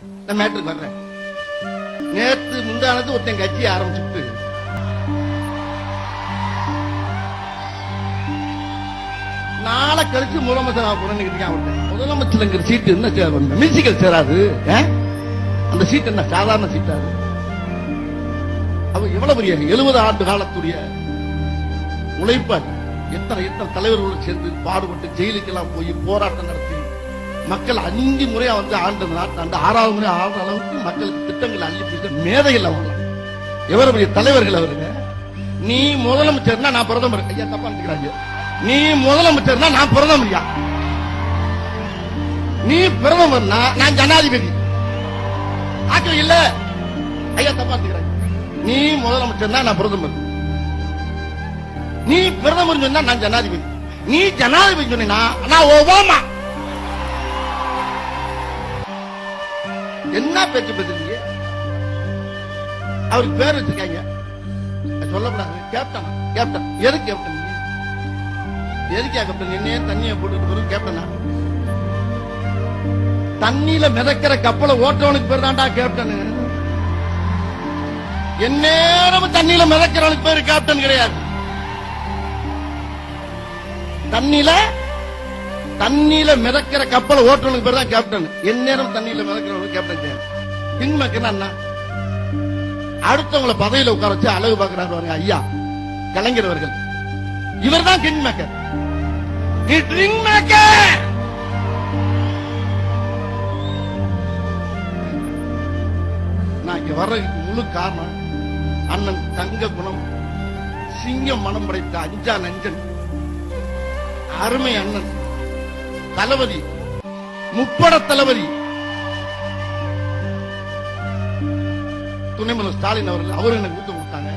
நான் மேட்ருக்கு வர்றேன். நேற்று முந்தானது ஒருத்தன் கட்சியை ஆரம்பிச்சுட்டு நாளை கழிச்சு முதலமைச்சர் முதலமைச்சர் சீட்டு என்ன மியூசிக்கல் சேராது. அந்த சீட் என்ன சாதாரண சீட்டாது? அவ எவ்வளவு பெரிய 70 ஆண்டு காலத்துடைய உழைப்பார். எத்தனை தலைவர்களோடு சேர்ந்து பாடுபட்டு ஜெயிலுக்கெல்லாம் போய் போராட்டம் நடத்தி மக்கள் 5 முறையா வந்து ஆண்டு நாட்டாண்டு 6வது முறை ஆடுற அளவுக்கு மக்களுக்கு திட்டங்கள் அள்ளி பேச மேதைகள் அவங்க. எவ்வளவு பெரிய தலைவர்கள் அவருங்க. நீ முதலமைச்சர்னா நான் பிரதமர். ஐயா தப்பா நினைக்கிறாங்க. நீ முதலமைச்சர்னா நான் பிரதமரியா? நீ பிரதமர்னா நான் ஜனாதிபதி. ஆக்கள் இல்ல. ஐயா தப்பா நினைக்கிறாங்க. நீ முதலமைச்சர்னா நான் பிரதமர். நீ பிரதமர் சொன்னா நான் ஜனாதிபதி. நீ ஜனாதிபதி சொன்னா நான் ஒபாமா. என்ன பேச்சு பேசுறீங்க? அவருக்கு பேர் வச்சிருக்காங்க, சொல்லப்படாது. கேப்டன். கேப்டன் எதுக்கு கேப்டன்? எதுக்கா கேப்டன்? என்ன தண்ணியை போட்டு கேப்டனா? தண்ணியில மிதக்கிற கப்பலை ஓட்டவனுக்கு பேர் தான்டா கேப்டன். எந்நேரம் தண்ணியில மிதக்கிறவனுக்கு பேரு கேப்டன் கிடையாது. தண்ணியில மிதக்கிற கப்பலை ஓட்டுறவனுக்கு பேர் தான் கேப்டன். எந்நேரம் தண்ணியில மிதக்கிறவனுக்கு கேப்டன். கிங் மேக்கர் என்ன? அடுத்தவங்களை பதவியில உட்கார வச்சு அழகு பார்க்கிறாரு ஐயா கலைஞர் அவர்கள். இவர் தான் கிங் மேக்கர். நீ ட்ரிங்க் மேக்கர். நான் இங்க வர்றதுக்கு முழு காரணம் அண்ணன் தங்க குணம், சிங்கம் மனம் படைத்த அஞ்சா நஞ்சன், அருமை அண்ணன் தளபதி, முப்பட தளபதி துணை முதல்வர் ஸ்டாலின் அவர்கள். அவரு எனக்கு ஊக்கம் கொடுத்தாங்க.